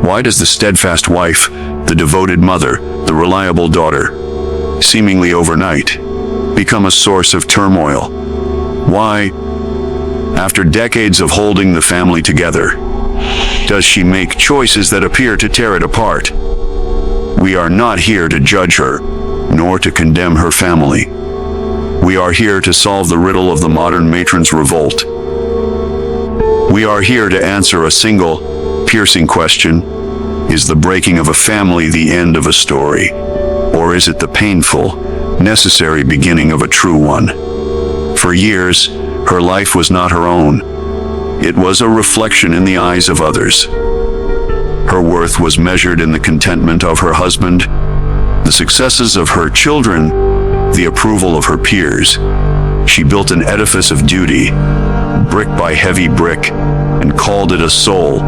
Why does the steadfast wife, the devoted mother, the reliable daughter, seemingly overnight, become a source of turmoil? Why, after decades of holding the family together, does she make choices that appear to tear it apart? We are not here to judge her, nor to condemn her family. We are here to solve the riddle of the modern matron's revolt. We are here to answer a single, piercing question: is the breaking of a family the end of a story? Or is it the painful, necessary beginning of a true one? For years, her life was not her own. It was a reflection in the eyes of others. Her worth was measured in the contentment of her husband, the successes of her children, the approval of her peers. She built an edifice of duty, brick by heavy brick, and called it a soul.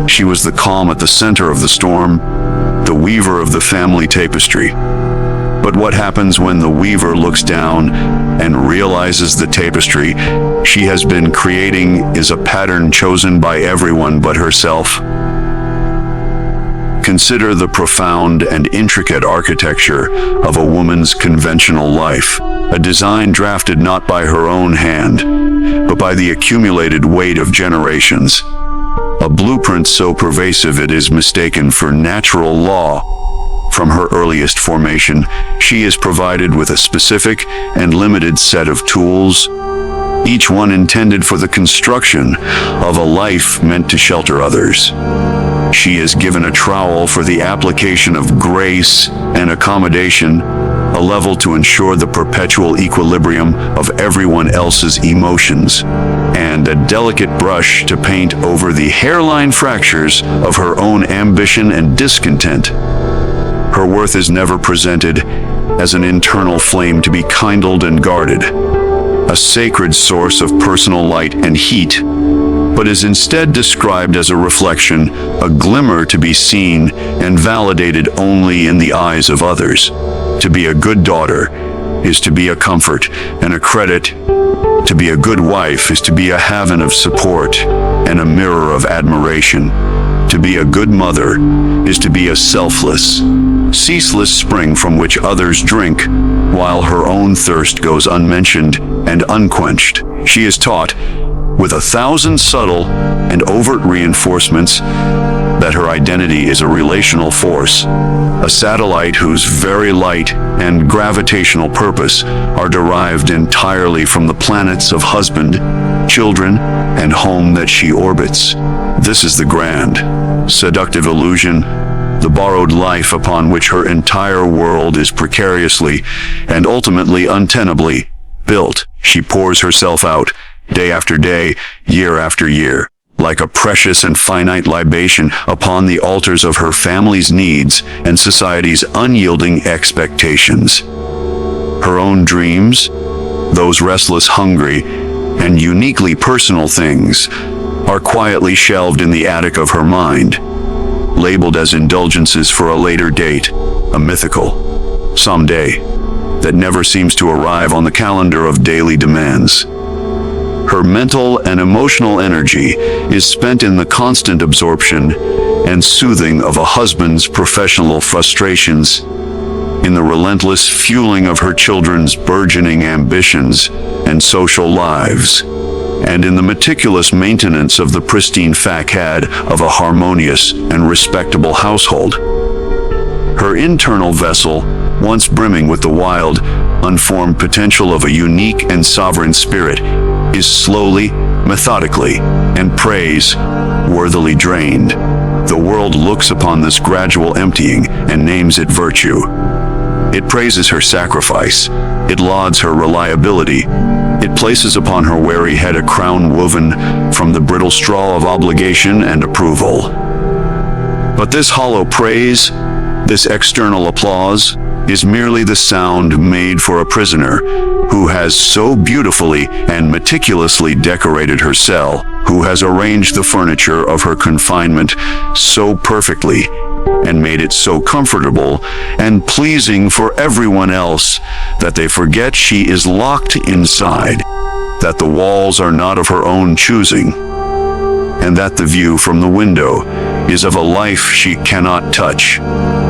She was the calm at the center of the storm, the weaver of the family tapestry. But what happens when the weaver looks down and realizes the tapestry she has been creating is a pattern chosen by everyone but herself? Consider the profound and intricate architecture of a woman's conventional life, a design drafted not by her own hand, but by the accumulated weight of generations. A blueprint so pervasive it is mistaken for natural law. From her earliest formation, she is provided with a specific and limited set of tools, each one intended for the construction of a life meant to shelter others. She is given a trowel for the application of grace and accommodation, a level to ensure the perpetual equilibrium of everyone else's emotions, and a delicate brush to paint over the hairline fractures of her own ambition and discontent. Her worth is never presented as an internal flame to be kindled and guarded, a sacred source of personal light and heat, but is instead described as a reflection, a glimmer to be seen and validated only in the eyes of others. To be a good daughter is to be a comfort and a credit. To be a good wife is to be a haven of support and a mirror of admiration. To be a good mother is to be a selfless, ceaseless spring from which others drink, while her own thirst goes unmentioned and unquenched. She is taught, with 1,000 subtle and overt reinforcements, that her identity is a relational force, a satellite whose very light and gravitational purpose are derived entirely from the planets of husband, children, and home that she orbits. This is the grand, seductive illusion, the borrowed life upon which her entire world is precariously and ultimately untenably built. She pours herself out, day after day, year after year, like a precious and finite libation upon the altars of her family's needs and society's unyielding expectations. Her own dreams, those restless, hungry, and uniquely personal things, are quietly shelved in the attic of her mind, labeled as indulgences for a later date, a mythical someday that never seems to arrive on the calendar of daily demands. Her mental and emotional energy is spent in the constant absorption and soothing of a husband's professional frustrations, in the relentless fueling of her children's burgeoning ambitions and social lives, and in the meticulous maintenance of the pristine facade of a harmonious and respectable household. Her internal vessel, once brimming with the wild, unformed potential of a unique and sovereign spirit, is slowly, methodically, and praise-worthily drained. The world looks upon this gradual emptying and names it virtue. It praises her sacrifice. It lauds her reliability. It places upon her weary head a crown woven from the brittle straw of obligation and approval. But this hollow praise, this external applause, is merely the sound made for a prisoner who has so beautifully and meticulously decorated her cell, who has arranged the furniture of her confinement so perfectly and made it so comfortable and pleasing for everyone else that they forget she is locked inside, that the walls are not of her own choosing, and that the view from the window is of a life she cannot touch.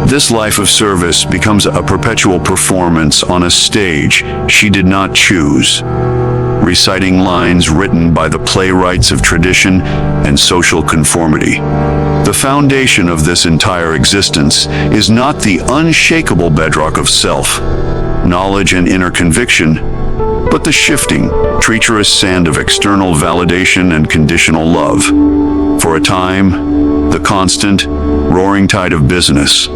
This life of service becomes a perpetual performance on a stage she did not choose, reciting lines written by the playwrights of tradition and social conformity. The foundation of this entire existence is not the unshakable bedrock of self, knowledge and inner conviction, but the shifting, treacherous sand of external validation and conditional love. For a time, the constant, roaring tide of business,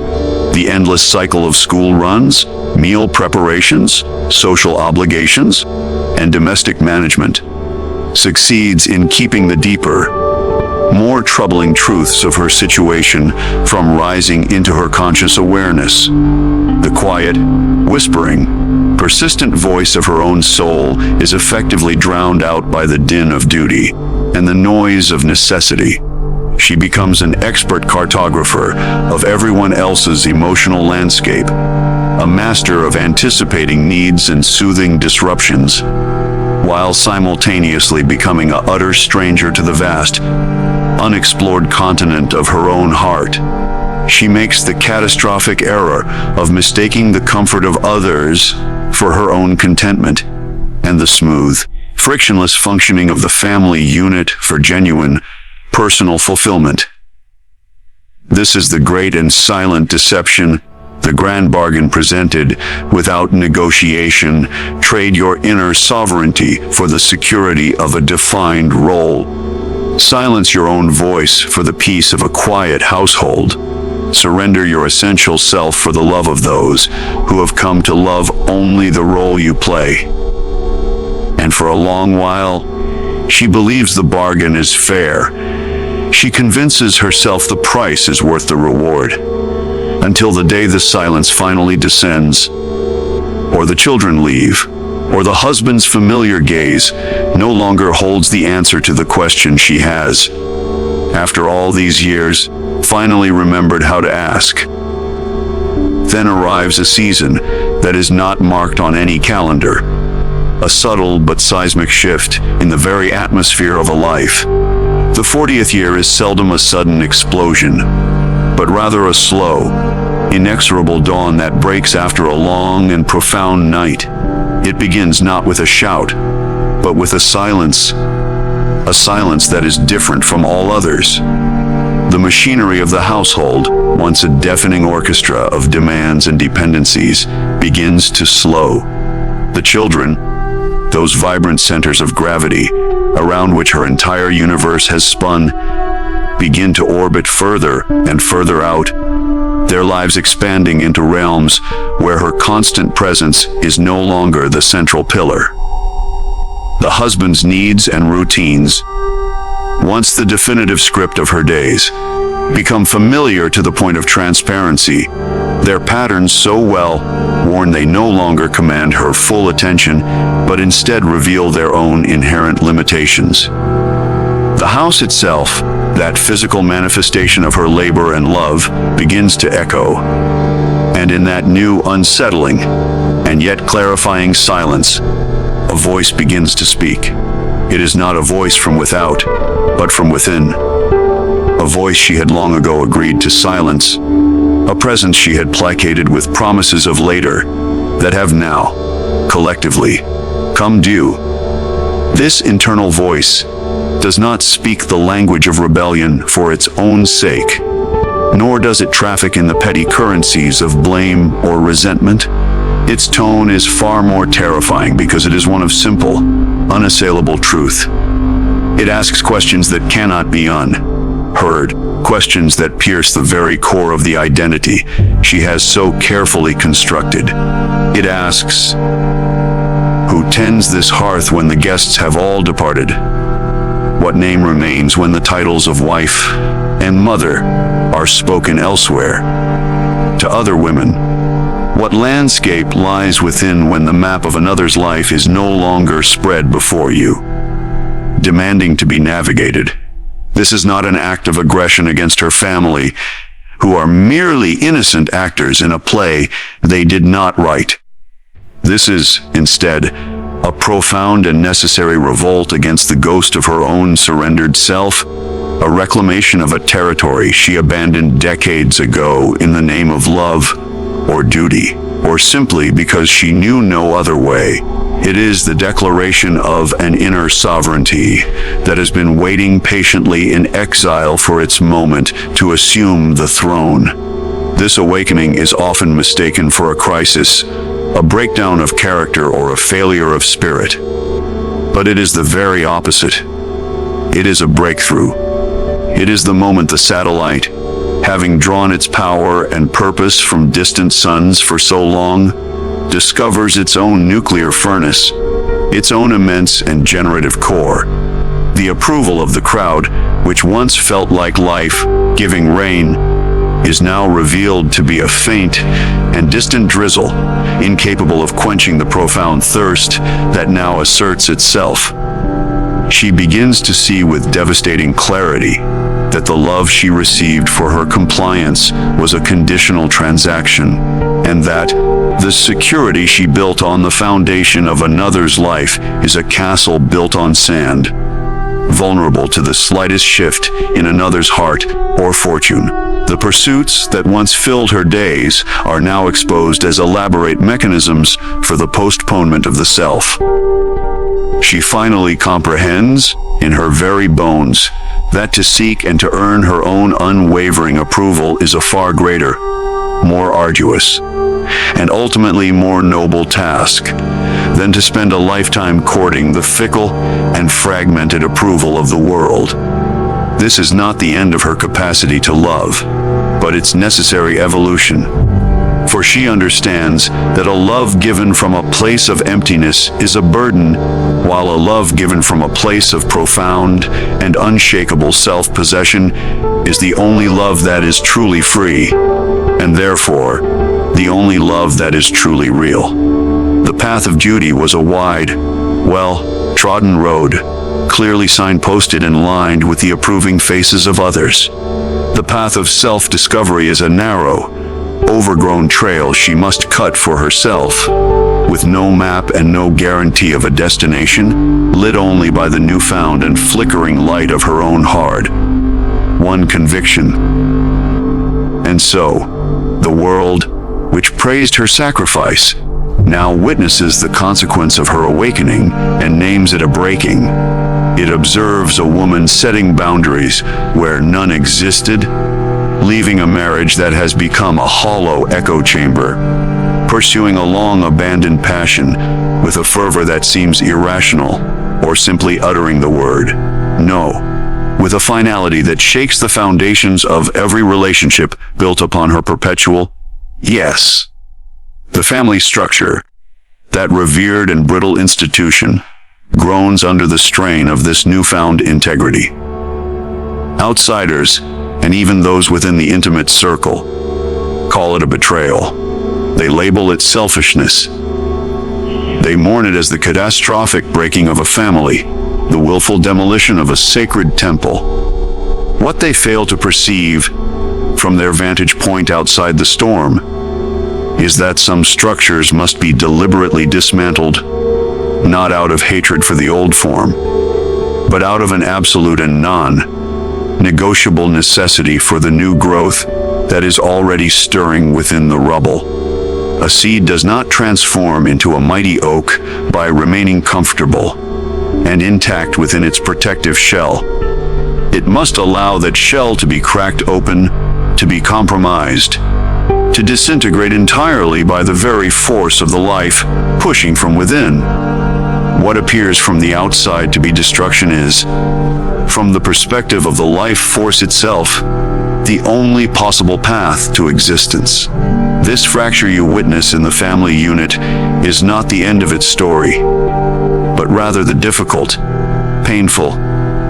the endless cycle of school runs, meal preparations, social obligations, and domestic management, succeeds in keeping the deeper, more troubling truths of her situation from rising into her conscious awareness. The quiet, whispering, persistent voice of her own soul is effectively drowned out by the din of duty and the noise of necessity. She becomes an expert cartographer of everyone else's emotional landscape, a master of anticipating needs and soothing disruptions, while simultaneously becoming an utter stranger to the vast, unexplored continent of her own heart. She makes the catastrophic error of mistaking the comfort of others for her own contentment, and the smooth, frictionless functioning of the family unit for genuine, personal fulfillment. This is the great and silent deception, the grand bargain presented without negotiation. Trade your inner sovereignty for the security of a defined role. Silence your own voice for the peace of a quiet household. Surrender your essential self for the love of those who have come to love only the role you play. And for a long while, she believes the bargain is fair. She convinces herself the price is worth the reward, until the day the silence finally descends, or the children leave, or the husband's familiar gaze no longer holds the answer to the question she has, after all these years, finally remembered how to ask. Then arrives a season that is not marked on any calendar, a subtle but seismic shift in the very atmosphere of a life. The 40th year is seldom a sudden explosion, but rather a slow, inexorable dawn that breaks after a long and profound night. It begins not with a shout, but with a silence that is different from all others. The machinery of the household, once a deafening orchestra of demands and dependencies, begins to slow. The children, those vibrant centers of gravity around which her entire universe has spun, begin to orbit further and further out, their lives expanding into realms where her constant presence is no longer the central pillar. The husband's needs and routines, once the definitive script of her days, become familiar to the point of transparency, their patterns so well worn they no longer command her full attention, but instead reveal their own inherent limitations. The house itself, that physical manifestation of her labor and love, begins to echo. And in that new, unsettling, and yet clarifying silence, a voice begins to speak. It is not a voice from without, but from within. A voice she had long ago agreed to silence. A presence she had placated with promises of later that have now, collectively, come due. This internal voice does not speak the language of rebellion for its own sake, nor does it traffic in the petty currencies of blame or resentment. Its tone is far more terrifying because it is one of simple, unassailable truth. It asks questions that cannot be unheard, questions that pierce the very core of the identity she has so carefully constructed. It asks, who tends this hearth when the guests have all departed? What name remains when the titles of wife and mother are spoken elsewhere? To other women, what landscape lies within when the map of another's life is no longer spread before you, demanding to be navigated? This is not an act of aggression against her family, who are merely innocent actors in a play they did not write. This is, instead, a profound and necessary revolt against the ghost of her own surrendered self, a reclamation of a territory she abandoned decades ago in the name of love or duty, or simply because she knew no other way. It is the declaration of an inner sovereignty that has been waiting patiently in exile for its moment to assume the throne. This awakening is often mistaken for a crisis, a breakdown of character, or a failure of spirit. But it is the very opposite. It is a breakthrough. It is the moment the satellite, having drawn its power and purpose from distant suns for so long, discovers its own nuclear furnace, its own immense and generative core. The approval of the crowd, which once felt like life giving rain, is now revealed to be a faint and distant drizzle, incapable of quenching the profound thirst that now asserts itself. She begins to see with devastating clarity that the love she received for her compliance was a conditional transaction, and that the security she built on the foundation of another's life is a castle built on sand, vulnerable to the slightest shift in another's heart or fortune. The pursuits that once filled her days are now exposed as elaborate mechanisms for the postponement of the self. She finally comprehends, in her very bones, that to seek and to earn her own unwavering approval is a far greater, more arduous, and ultimately more noble task than to spend a lifetime courting the fickle and fragmented approval of the world. This is not the end of her capacity to love, but its necessary evolution. For she understands that a love given from a place of emptiness is a burden, while a love given from a place of profound and unshakable self-possession is the only love that is truly free, and therefore, the only love that is truly real. The path of duty was a wide, well-trodden road, clearly signposted and lined with the approving faces of others. The path of self-discovery is a narrow, overgrown trail she must cut for herself, with no map and no guarantee of a destination, lit only by the newfound and flickering light of her own heart. One conviction. And so, the world, which praised her sacrifice, now witnesses the consequence of her awakening and names it a breaking. It observes a woman setting boundaries where none existed, leaving a marriage that has become a hollow echo chamber, pursuing a long-abandoned passion with a fervor that seems irrational, or simply uttering the word no, with a finality that shakes the foundations of every relationship built upon her perpetual yes. The family structure, that revered and brittle institution, groans under the strain of this newfound integrity. Outsiders, and even those within the intimate circle, call it a betrayal. They label it selfishness. They mourn it as the catastrophic breaking of a family, the willful demolition of a sacred temple. What they fail to perceive, from their vantage point outside the storm, is that some structures must be deliberately dismantled, not out of hatred for the old form, but out of an absolute and non-negotiable necessity for the new growth that is already stirring within the rubble. A seed does not transform into a mighty oak by remaining comfortable and intact within its protective shell. It must allow that shell to be cracked open, to be compromised, to disintegrate entirely by the very force of the life pushing from within. What appears from the outside to be destruction is, from the perspective of the life force itself, the only possible path to existence. This fracture you witness in the family unit is not the end of its story, but rather the difficult, painful,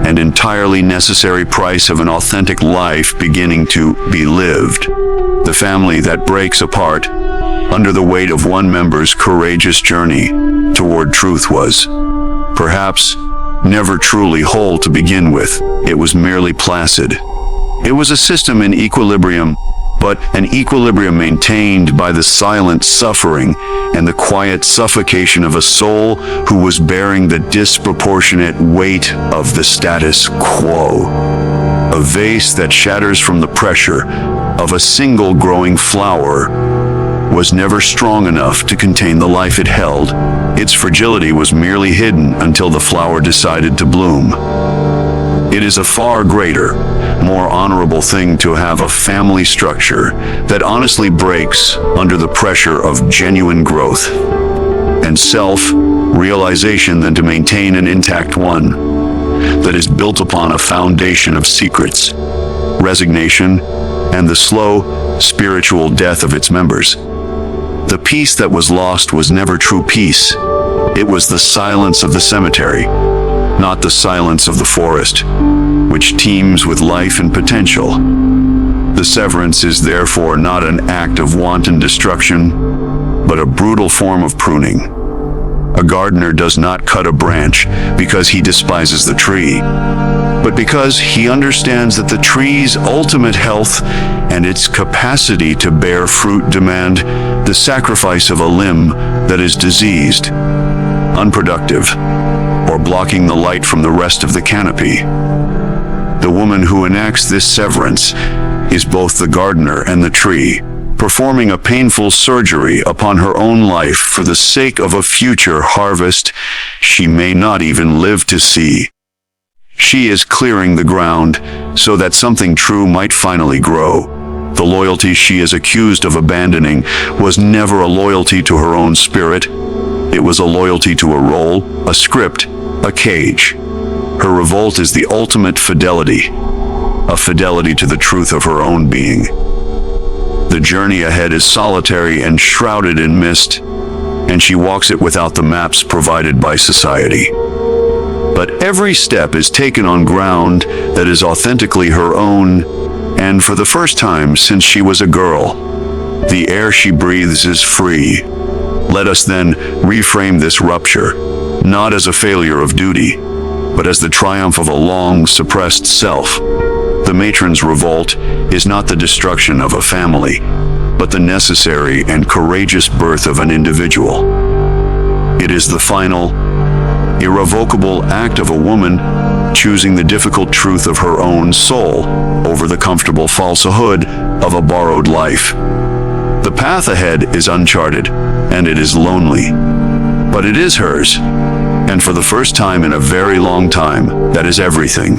and entirely necessary price of an authentic life beginning to be lived. The family that breaks apart under the weight of one member's courageous journey toward truth was, perhaps, never truly whole to begin with. It was merely placid. It was a system in equilibrium, but an equilibrium maintained by the silent suffering and the quiet suffocation of a soul who was bearing the disproportionate weight of the status quo. A vase that shatters from the pressure of a single growing flower was never strong enough to contain the life it held. Its fragility was merely hidden until the flower decided to bloom. It is a far greater, more honorable thing to have a family structure that honestly breaks under the pressure of genuine growth and self-realization than to maintain an intact one that is built upon a foundation of secrets, resignation, and the slow, spiritual death of its members. The peace that was lost was never true peace. It was the silence of the cemetery, not the silence of the forest, which teems with life and potential. The severance is therefore not an act of wanton destruction, but a brutal form of pruning. A gardener does not cut a branch because he despises the tree, but because he understands that the tree's ultimate health and its capacity to bear fruit demand the sacrifice of a limb that is diseased, unproductive, or blocking the light from the rest of the canopy. The woman who enacts this severance is both the gardener and the tree, performing a painful surgery upon her own life for the sake of a future harvest she may not even live to see. She is clearing the ground so that something true might finally grow. The loyalty she is accused of abandoning was never a loyalty to her own spirit. It was a loyalty to a role, a script, a cage. Her revolt is the ultimate fidelity, a fidelity to the truth of her own being. The journey ahead is solitary and shrouded in mist, and she walks it without the maps provided by society. But every step is taken on ground that is authentically her own, and for the first time since she was a girl, the air she breathes is free. Let us then reframe this rupture, not as a failure of duty, but as the triumph of a long suppressed self. The matron's revolt is not the destruction of a family, but the necessary and courageous birth of an individual. It is the final, irrevocable act of a woman choosing the difficult truth of her own soul over the comfortable falsehood of a borrowed life. The path ahead is uncharted, and it is lonely, but it is hers. And for the first time in a very long time, that is everything.